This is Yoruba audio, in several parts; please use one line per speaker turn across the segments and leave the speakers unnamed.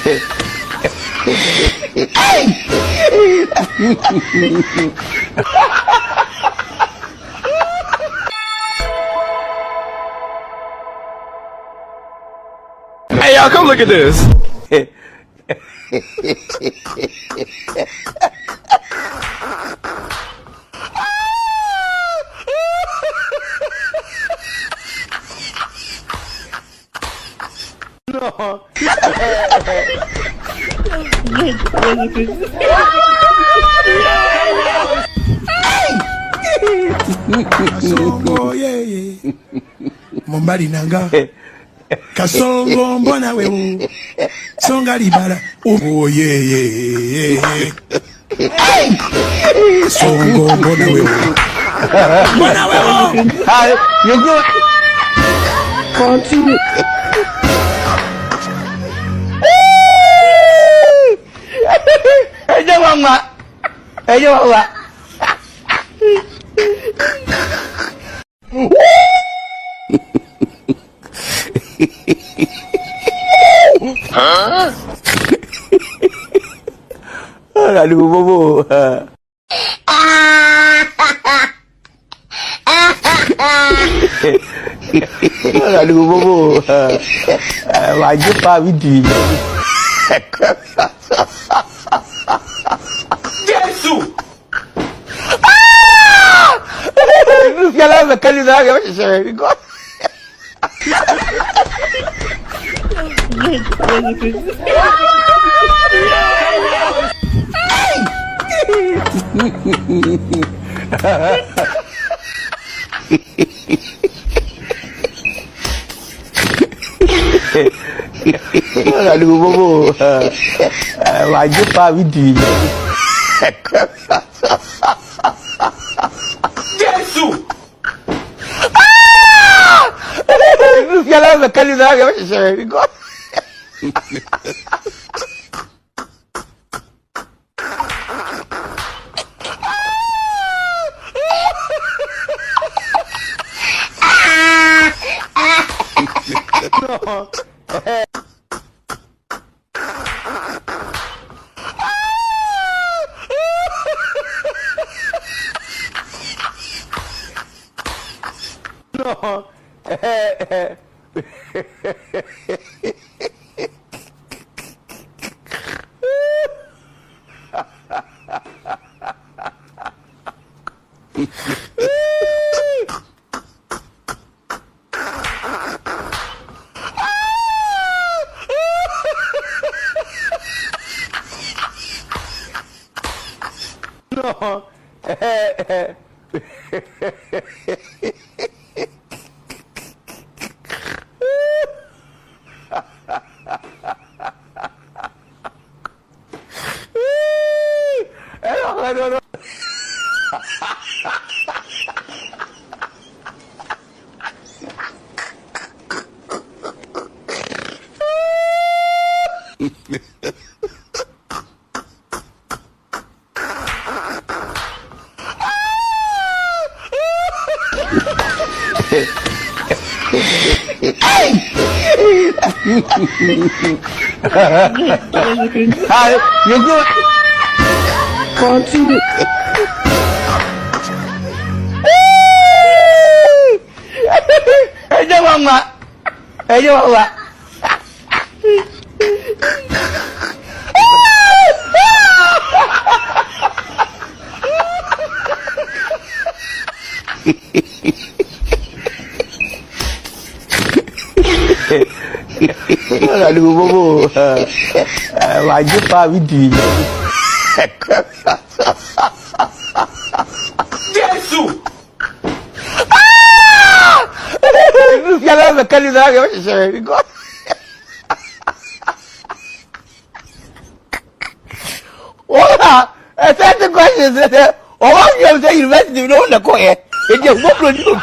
Hey, y'all, come look at this. No.
Kasongo yeah. Mombali nanga. Kasongo mbona wewe. Songa libala. Oh yeah. Kasongo mbona wewe. Mbona wewe.
Hi, you good?
Continue.
Ayo mama. Hah? Aduh bobo. Aduh bobo. Wajib Pak Widi. Yesus. Sekarang sekali dah macam saya. Aduh bobo. Wajib Pak Widi. Yesus. Sekarang sekali dah macam saya. No. No. Hi, you good?
Continue.
Ayo mama. Ayo mama. Aduh bobo. Wajib Pak Widi. Yesus. Sekarang sekali dah macam saya. Wah, satu question saja. Orang yang saya universiti belum nak kau eh. Dia bobo tu.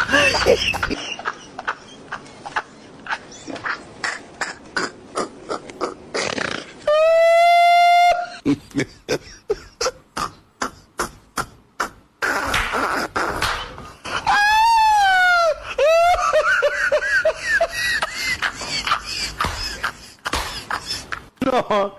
No.